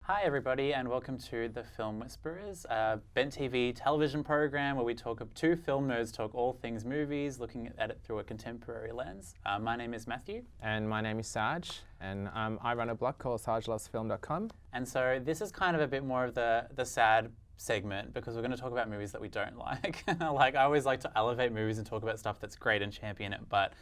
Hi everybody and welcome to the Film Whisperers, a Bent TV television program where we talk of two film nerds talk all things movies, looking at it through a contemporary lens. My name is Matthew. And my name is Saj, and I run a blog called sajlovesfilm.com. And so this is kind of a bit more of the sad segment because we're going to talk about movies that we don't like. Like I always like to elevate movies and talk about stuff that's great and champion it, but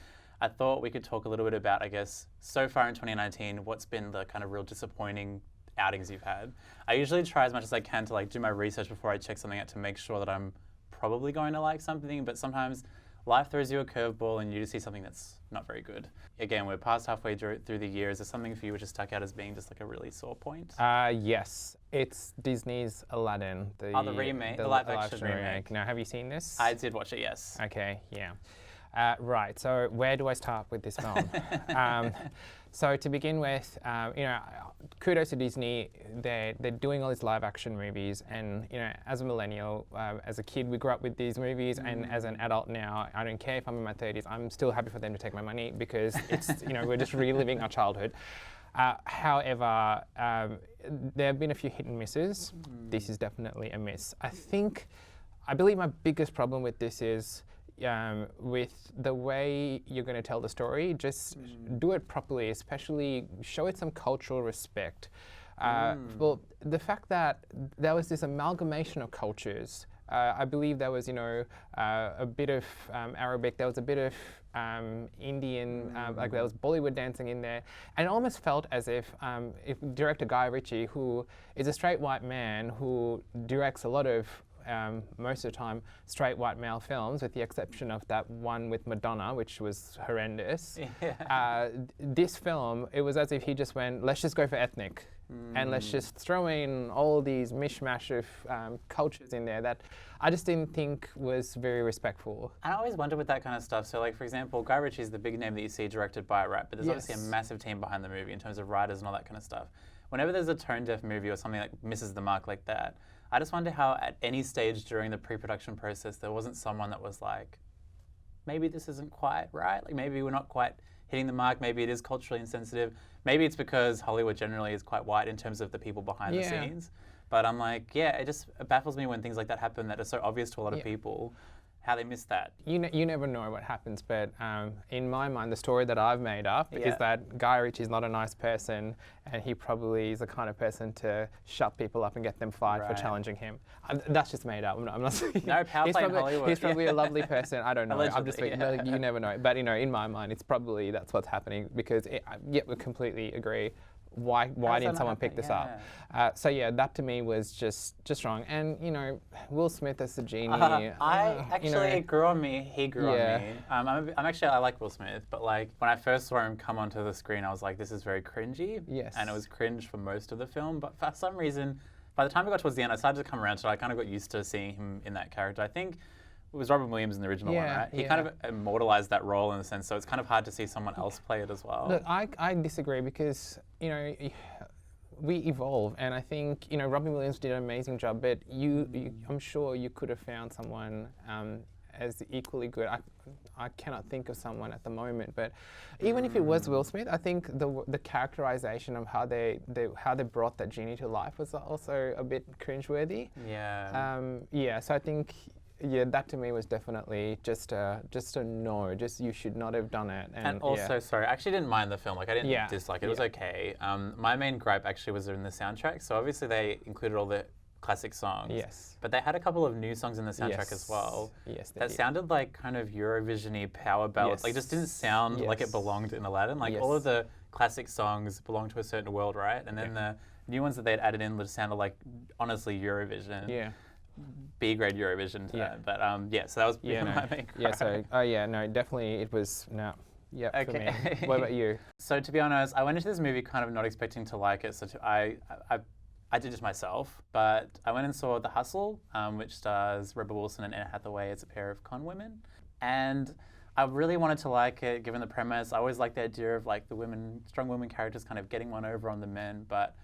I thought we could talk a little bit about, I guess, so far in 2019, what's been the kind of real disappointing outings you've had. I usually try as much as I can to do my research before I check something out to make sure that I'm probably going to like something, but sometimes life throws you a curveball and you just see something that's not very good. Again, we're past halfway through the year. Is there something for you which has stuck out as being just like a really sore point? Yes, it's Disney's Aladdin. The remake, the live action remake. Now, have you seen this? I did watch it, yes. Okay, yeah. Right, so where do I start with this film? So to begin with, kudos to Disney. They're doing all these live action movies, and as a millennial, as a kid, we grew up with these movies, and as an adult now, I don't care if I'm in my 30s, I'm still happy for them to take my money because it's we're just reliving our childhood. However, there have been a few hit and misses. This is definitely a miss. I believe my biggest problem with this is with the way you're going to tell the story, just do it properly, especially show it some cultural respect. Well, the fact that there was this amalgamation of cultures, I believe there was, a bit of Arabic, there was a bit of Indian, like there was Bollywood dancing in there, and it almost felt as if director Guy Ritchie, who is a straight white man who directs a lot of most of the time straight white male films, with the exception of that one with Madonna, which was horrendous. Yeah. This film, it was as if he just went, let's just go for ethnic, and let's just throw in all these mishmash of cultures in there that I just didn't think was very respectful. And I always wonder with that kind of stuff. So, for example, Guy Ritchie is the big name that you see directed by, right? But there's obviously a massive team behind the movie in terms of writers and all that kind of stuff. Whenever there's a tone-deaf movie or something that misses the mark like that, I just wonder how at any stage during the pre-production process there wasn't someone that was like, maybe this isn't quite right, maybe we're not quite hitting the mark, maybe it is culturally insensitive, maybe it's because Hollywood generally is quite white in terms of the people behind the scenes. But I'm like, it baffles me when things like that happen that are so obvious to a lot of people, how they miss that. You never know what happens, but in my mind, the story that I've made up is that Guy Ritchie's not a nice person, and he probably is the kind of person to shut people up and get them fired for challenging him. That's just made up. I'm not saying. No power play in Hollywood. He's probably a lovely person. I don't know. Allegedly, I'm just thinking, you never know. But in my mind, it's probably that's what's happening because we completely agree. Why didn't someone pick this up? So that to me was just wrong. And Will Smith as the genie. It grew on me. He grew on me. I like Will Smith, but when I first saw him come onto the screen, I was like, this is very cringy. Yes. And it was cringe for most of the film, but for some reason, by the time we got towards the end, I started to come around to it. I kind of got used to seeing him in that character. I think it was Robin Williams in the original one, right? He kind of immortalized that role in a sense, so it's kind of hard to see someone else play it as well. Look, I disagree because, we evolve, and I think, Robin Williams did an amazing job, but I'm sure you could have found someone as equally good. I cannot think of someone at the moment, but even if it was Will Smith, I think the characterization of how they brought that genie to life was also a bit cringeworthy. Yeah. So I think that to me was definitely just a no. Just you should not have done it. And also, sorry, I actually didn't mind the film. I didn't dislike it. It was okay. My main gripe actually was in the soundtrack. So obviously they included all the classic songs. Yes. But they had a couple of new songs in the soundtrack as well. Yes. That sounded like kind of Eurovision-y power ballads. It just didn't sound like it belonged in Aladdin. All of the classic songs belong to a certain world, right? And then the new ones that they'd added in just sounded like, honestly, Eurovision. Yeah. B-grade Eurovision to that. But so that was my main gripe. Definitely it was for me. What about you? So to be honest, I went into this movie kind of not expecting to like it. So I did it myself, but I went and saw The Hustle, which stars Rebel Wilson and Anne Hathaway as a pair of con women, and I really wanted to like it given the premise. I always liked the idea of the strong women characters kind of getting one over on the men, but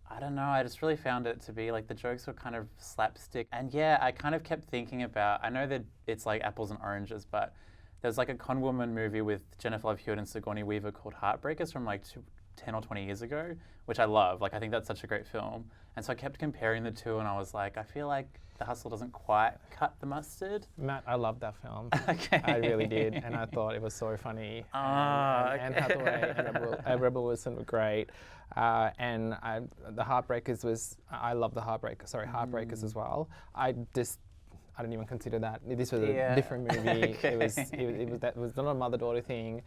I don't know, I just really found it to be the jokes were kind of slapstick. And I kind of kept thinking about, I know that it's like apples and oranges, but there's a con woman movie with Jennifer Love Hewitt and Sigourney Weaver called Heartbreakers from 10 or 20 years ago, which I love. Like, I think that's such a great film. And so I kept comparing the two, and I was like, I feel like The Hustle doesn't quite cut the mustard. Matt, I loved that film. Okay. I really did, and I thought it was so funny. Okay. Anne Hathaway and Rebel Wilson were great. And the Heartbreakers was, I love the Heartbreakers as well. I don't even consider that. This was a different movie. Okay. It was not a mother-daughter thing,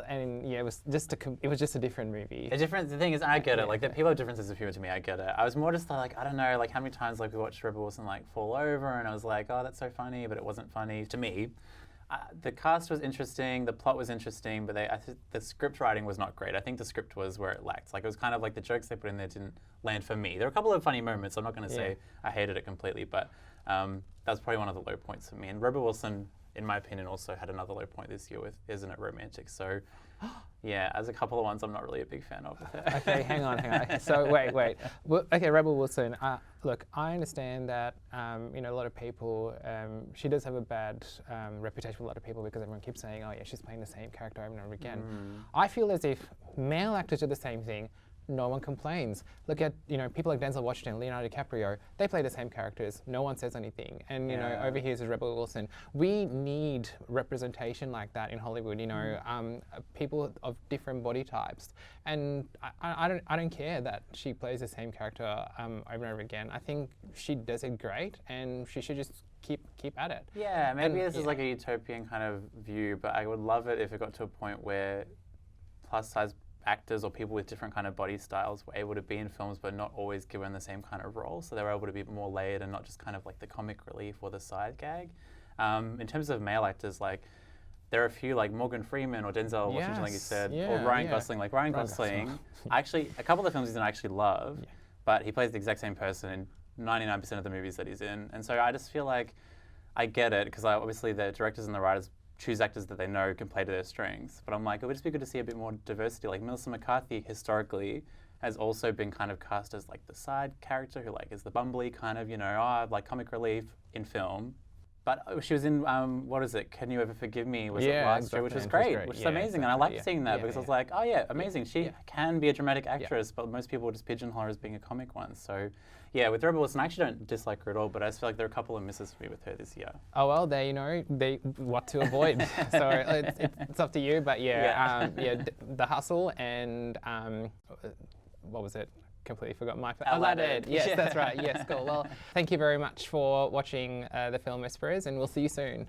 and yeah, it was just a different movie. The thing is, I get it. Like, that people have differences of humor to me. I get it. I was more just like, I don't know, like how many times like we watched Rebel Wilson like fall over, and I was like, oh, that's so funny, but it wasn't funny to me. The cast was interesting, the plot was interesting, but the script writing was not great. I think the script was where it lacked. Like, it was kind of like the jokes they put in there didn't land for me. There were a couple of funny moments. I'm not going to say I hated it completely, but that was probably one of the low points for me. And Rebel Wilson, in my opinion, also had another low point this year with Isn't It Romantic? So, yeah, as a couple of ones I'm not really a big fan of. Okay, hang on. So wait. Well, okay, Rebel Wilson. Look, I understand that a lot of people. She does have a bad reputation with a lot of people because everyone keeps saying, "Oh yeah, she's playing the same character over and over again." I feel as if male actors do the same thing. No one complains. Look at people like Denzel Washington, Leonardo DiCaprio. They play the same characters. No one says anything. And over here is Rebel Wilson. We need representation like that in Hollywood. People of different body types. And I don't care that she plays the same character over and over again. I think she does it great, and she should just keep at it. Yeah, maybe this is like a utopian kind of view, but I would love it if it got to a point where plus size actors or people with different kind of body styles were able to be in films but not always given the same kind of role, so they were able to be more layered and not just kind of like the comic relief or the side gag. In terms of male actors, like there are a few like Morgan Freeman or Denzel Washington, like you said, or Ryan Gosling. Like Ryan Gosling, actually a couple of the films he didn't actually love, but he plays the exact same person in 99% of the movies that he's in. And so I just feel like I get it, because obviously the directors and the writers choose actors that they know can play to their strengths. But I'm like, it would just be good to see a bit more diversity. Like Melissa McCarthy historically has also been kind of cast as like the side character who like is the bumbly kind of, like comic relief in film. But she was in, what is it, Can You Ever Forgive Me? Was it last year, which was great, which is amazing. And I liked seeing that because I was like, oh yeah, amazing. She can be a dramatic actress, but most people just pigeonhole her as being a comic one. So yeah, with Rebel Wilson, I actually don't dislike her at all, but I just feel like there are a couple of misses for me with her this year. Oh well, what to avoid. So it's up to you, but The Hustle and what was it? Completely forgot my Aladdin. Yes, that's right. Yes, cool. Well, thank you very much for watching the Film Whisperers, and we'll see you soon.